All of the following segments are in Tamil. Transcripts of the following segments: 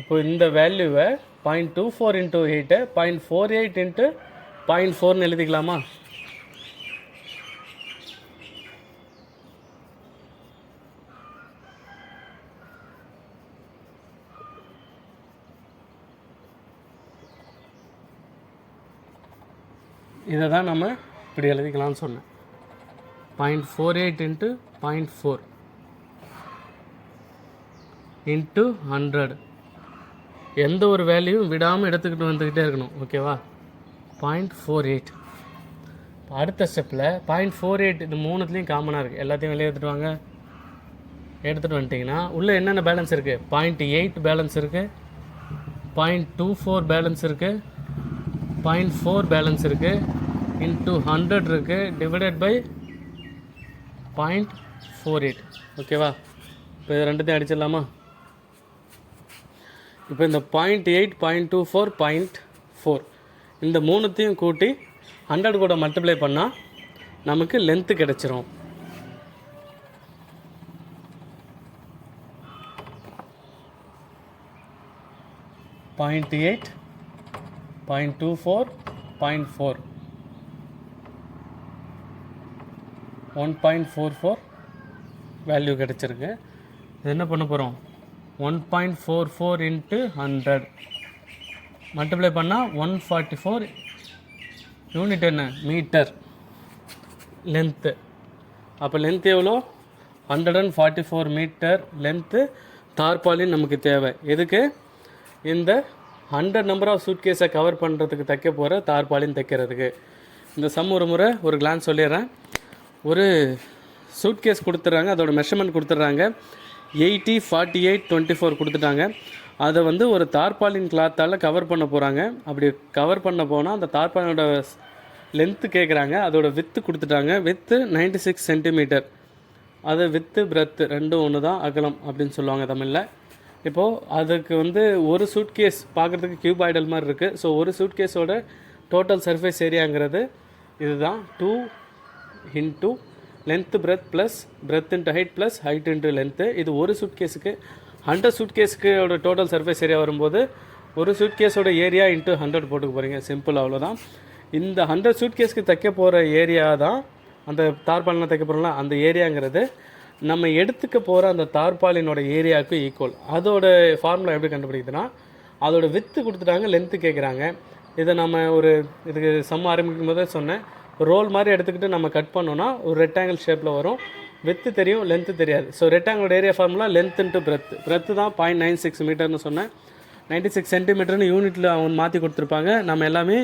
இப்போ இந்த வேல்யூவை 0.24 இன்ட்டு 8 0.48 இன்ட்டு 0.4ன்னு எழுதிக்கலாமா? இதை தான் நம்ம இப்படி எழுதிக்கலாம்னு சொன்னேன். 0.48 இன்ட்டு 0.4 இன்ட்டு 100. எந்த ஒரு வேல்யூவும் விடாமல் எடுத்துக்கிட்டு வந்துக்கிட்டே இருக்கணும். ஓகேவா? 0.48. அடுத்த ஸ்டெப்பில் 0.48 இது மூணுத்துலேயும் காமனாக இருக்குது. எல்லாத்தையும் வெளியே எடுத்துகிட்டு வாங்க. எடுத்துகிட்டு வந்துட்டிங்கன்னா உள்ளே என்னென்ன பேலன்ஸ் இருக்குது? 0.8 பேலன்ஸ் இருக்குது, 0.24 பேலன்ஸ் இருக்குது, 0.4 பேலன்ஸ் இருக்குது, இன்ட்டு 100 இருக்குது, டிவைடட் பை 0.48. ஓகேவா? இப்போ இது ரெண்டுத்தையும் அடிச்சிடலாமா? இப்போ இந்த 0.8 0.24 0.4 இந்த மூணுத்தையும் கூட்டி 100 கூட மல்டிப்ளை பண்ணால் நமக்கு லென்த்து கிடச்சிரும். .8 0.24 0.4 1.44 வேல்யூ கிடச்சிருக்கு. இது என்ன பண்ண போகிறோம்? 1.44 இன்ட்டு 100 மல்டிப்ளை பண்ணால் 144 யூனிட் என்ன? Metre length. அப்போ லென்த் எவ்வளோ? 144 மீட்டர் லென்த்து தார்பாலின் நமக்கு தேவை. எதுக்கு? இந்த 100 நம்பர் ஆஃப் சூட் கேஸை கவர் பண்ணுறதுக்கு தைக்க போகிற தார்பாலின் தைக்கிறதுக்கு. இந்த சம் ஒரு முறை ஒரு கிளான்ஸ் சொல்லிடுறேன். ஒரு சூட் கேஸ் கொடுத்துட்றாங்க, அதோட மெஷர்மெண்ட் கொடுத்துட்றாங்க. 80 48 24 கொடுத்துட்டாங்க. அதை வந்து ஒரு தார்பாலின் கிளாத்தால் கவர் பண்ண போகிறாங்க. அப்படி கவர் பண்ண போனால் அந்த தார்பாலினோட லென்த்து கேட்குறாங்க. அதோட வித்து கொடுத்துட்டாங்க. With 96 centimetre. அது வித்து பிரெத்து ரெண்டும் ஒன்று தான், அகலம் அப்படின்னு சொல்லுவாங்க தமிழில். இப்போது அதுக்கு வந்து ஒரு சூட் கேஸ் பார்க்குறதுக்கு கியூப் ஐடல் மாதிரி இருக்குது. ஸோ ஒரு சூட் கேஸோட டோட்டல் சர்ஃபேஸ் ஏரியாங்கிறது இதுதான். 2 into length breadth plus breadth into height plus height into length. இது ஒரு சூட் கேஸுக்கு. 100 சூட் கேஸுக்கோட டோட்டல் சர்ஃபேஸ் ஏரியா வரும்போது ஒரு சூட் கேஸோட ஏரியா இன்ட்டு 100 போட்டுக்க போகிறீங்க. சிம்பிள், அவ்வளோதான். இந்த 100 சூட் கேஸ்க்கு தைக்க போகிற ஏரியா தான் அந்த தார்பாலினை தைக்க போகிறோம்ல, அந்த ஏரியாங்கிறது நம்ம எடுத்துக்க போகிற அந்த தார்பாலினோட ஏரியாவுக்கு ஈக்குவல். அதோட ஃபார்முலா எப்படி கண்டுபிடிக்குதுன்னா, அதோட வித்து கொடுத்துட்டாங்க, லென்த்து கேட்குறாங்க. இதை நம்ம ஒரு இதுக்கு சம் ஆரம்பிக்கும் போதே சொன்னேன், ரோல் மாதிரி எடுத்துக்கிட்டு நம்ம கட் பண்ணோன்னா ஒரு ரெக்டாங்கிள் ஷேப்பில் வரும். வித்து தெரியும், லென்த்து தெரியாது. ஸோ ரெக்டாங்கிளோட area formula length into breadth தான் 0.96 மீட்டர்னு சொன்னேன். 96 சென்டிமீட்டர்னு யூனிட்டில் அவங்க மாற்றி கொடுத்துருப்பாங்க. நம்ம எல்லாமே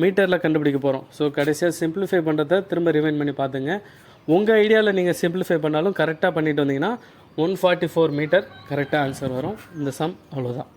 மீட்டரில் கண்டுபிடிக்க போகிறோம். ஸோ கடைசியாக சிம்பிளிஃபை பண்ணுறத திரும்ப ரிமைண்ட் பண்ணி பார்த்துங்க. உங்கள் ஐடியாவில் நீங்கள் சிம்பிளிஃபை பண்ணாலும் கரெக்டாக பண்ணிட்டு வந்தீங்கன்னா 144 மீட்டர் கரெக்டாக ஆன்சர் வரும். இந்த சம் அவ்வளோதான்.